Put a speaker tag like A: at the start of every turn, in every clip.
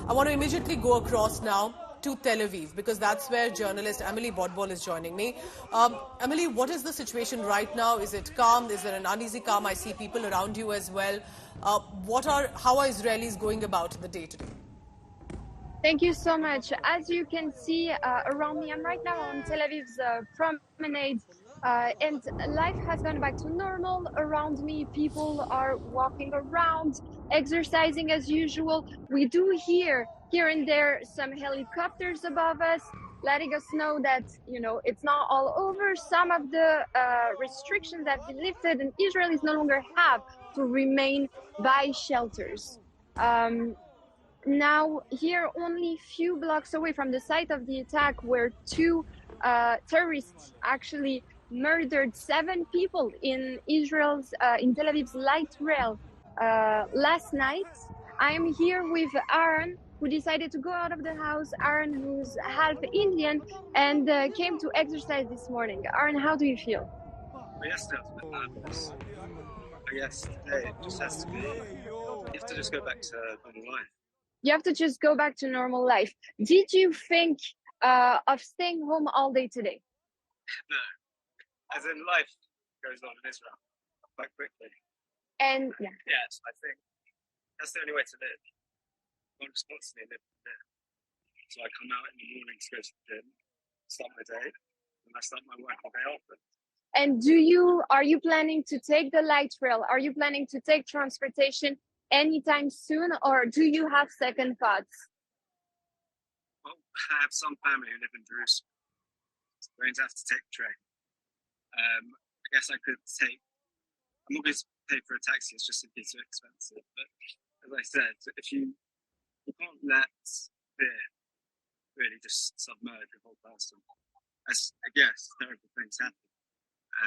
A: I want to immediately go across now to Tel Aviv because that's where journalist Emily Bodwell is joining me. Emily, what is the situation right now? Is it calm? Is there an uneasy calm? I see people around you as well. How are Israelis going about the day today?
B: Thank you so much. As you can see around me, I'm right now on Tel Aviv's promenade, and life has gone back to normal around me. People are walking around, exercising as usual. We do hear here and there some helicopters above us, letting us know that, it's not all over. Some of the restrictions have been lifted, and Israelis no longer have to remain by shelters. Now, here, only few blocks away from the site of the attack, where two terrorists actually murdered 7 people in in Tel Aviv's light rail last night. I am here with Aaron, who decided to go out of the house. Aaron, who's half Indian, and came to exercise this morning. Aaron, how do you feel?
C: Well, yesterday I was a bit nervous. I guess today it just has to be, you have to just go back to normal life.
B: You have to just go back to normal life. Did you think of staying home all day today?
C: No. As in, life goes on in Israel quite quickly.
B: And yeah.
C: Yes, I think that's the only way to live. I'm responsibly live there. So I come out in the morning to go to the gym, start my day, and I start my work the day after.
B: And are you planning to take the light rail? Are you planning to take transportation anytime soon, or do you have second thoughts?
C: Well, I have some family who live in Jerusalem, so I'm going to have to take the train. I guess I could I'm not going to pay for a taxi, it's just simply too expensive. But as I said, if you can't let fear really just submerge a whole person. I guess terrible things happen,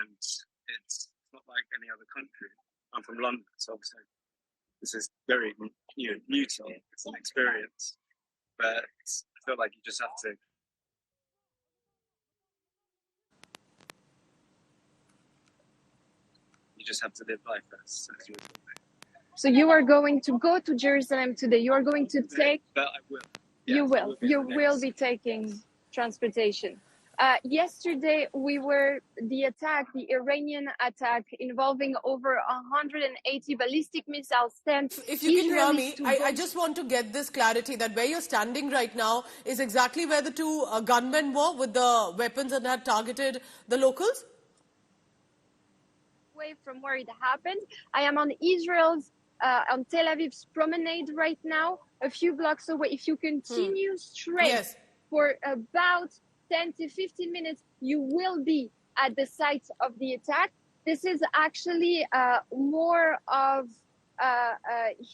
C: and it's not like any other country. I'm from London, so obviously this is very new to me. It's an experience, but I feel like you just have to. You just have to live life as usual.
B: So you are going to go to Jerusalem today. You are going to take.
C: But I will.
B: You will. You will be taking transportation. Yesterday, the Iranian attack involving over 180 ballistic missiles sent.
A: If you can hear me, I just want to get this clarity that where you're standing right now is exactly where the two gunmen were with the weapons and had targeted the locals?
B: Away from where it happened. I am on on Tel Aviv's promenade right now, a few blocks away. If you continue straight for about 10 to 15 minutes, you will be at the site of the attack. This is actually more of a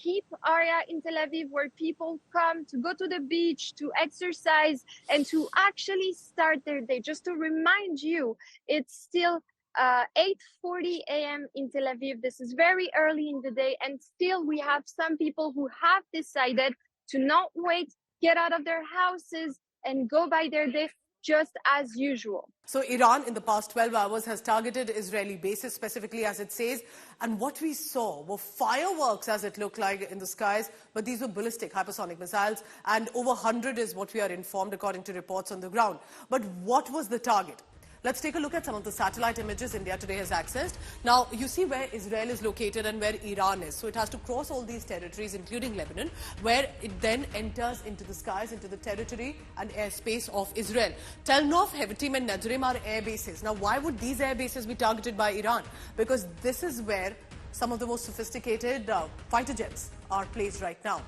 B: hip area in Tel Aviv where people come to go to the beach, to exercise, and to actually start their day. Just to remind you, it's still 8:40 a.m. in Tel Aviv. This is very early in the day, and still we have some people who have decided to not wait, get out of their houses, and go by their day just as usual.
A: So Iran in the past 12 hours has targeted Israeli bases, specifically as it says, and what we saw were fireworks as it looked like in the skies, but these were ballistic hypersonic missiles, and over 100 is what we are informed according to reports on the ground. But what was the target? Let's take a look at some of the satellite images India today has accessed. Now, you see where Israel is located and where Iran is. So it has to cross all these territories, including Lebanon, where it then enters into the skies, into the territory and airspace of Israel. Tel Aviv, Hevatim and Nedrim are air bases. Now, why would these air bases be targeted by Iran? Because this is where some of the most sophisticated fighter jets are placed right now.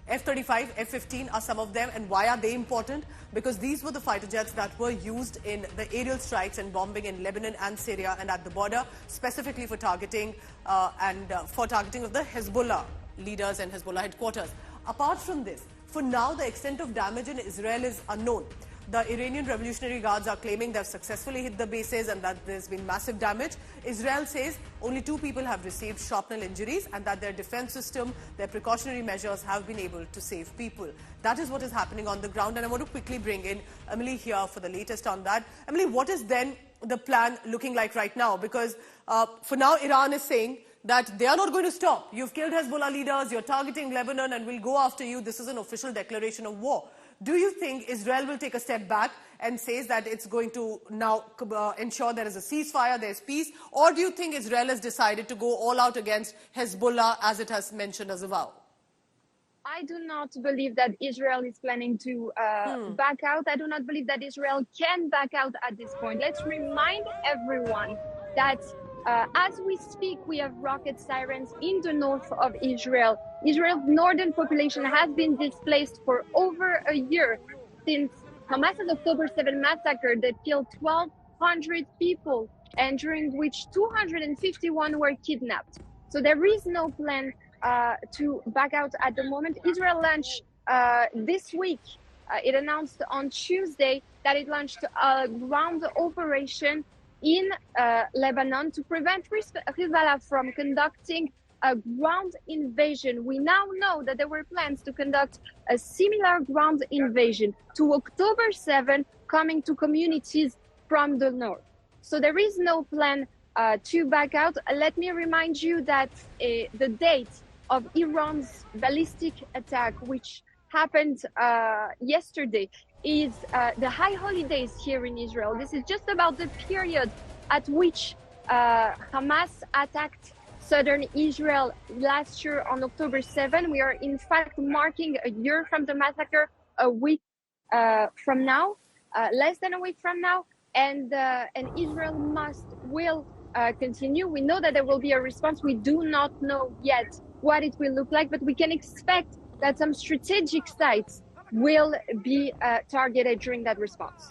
A: F-35, F-15 are some of them. And why are they important? Because these were the fighter jets that were used in the aerial strikes and bombing in Lebanon and Syria and at the border, specifically for targeting of the Hezbollah leaders and Hezbollah headquarters. Apart from this, for now, the extent of damage in Israel is unknown. The Iranian Revolutionary Guards are claiming they've successfully hit the bases and that there's been massive damage. Israel says only 2 people have received shrapnel injuries and that their defense system, their precautionary measures have been able to save people. That is what is happening on the ground, and I want to quickly bring in Emily here for the latest on that. Emily, what is then the plan looking like right now? Because for now, Iran is saying that they are not going to stop. You've killed Hezbollah leaders, you're targeting Lebanon, and we'll go after you. This is an official declaration of war. Do you think Israel will take a step back and says that it's going to now ensure there is a ceasefire, there's peace? Or do you think Israel has decided to go all out against Hezbollah as it has mentioned as a vow?
B: I do not believe that Israel is planning to back out. I do not believe that Israel can back out at this point. Let's remind everyone that as we speak, we have rocket sirens in the north of Israel. Israel's northern population has been displaced for over a year since Hamas's October 7 massacre that killed 1,200 people, and during which 251 were kidnapped. So there is no plan to back out at the moment. Israel launched this week, it announced on Tuesday that it launched a ground operation in Lebanon to prevent Hezbollah from conducting a ground invasion. We now know that there were plans to conduct a similar ground invasion to October 7, coming to communities from the north. So there is no plan to back out. Let me remind you that the date of Iran's ballistic attack, which happened yesterday, is the high holidays here in Israel. This is just about the period at which Hamas attacked southern Israel last year on October 7. We are in fact marking a year from the massacre a week from now, less than a week from now, and Israel will continue. We know that there will be a response. We do not know yet what it will look like, but we can expect that some strategic sites will be targeted during that response.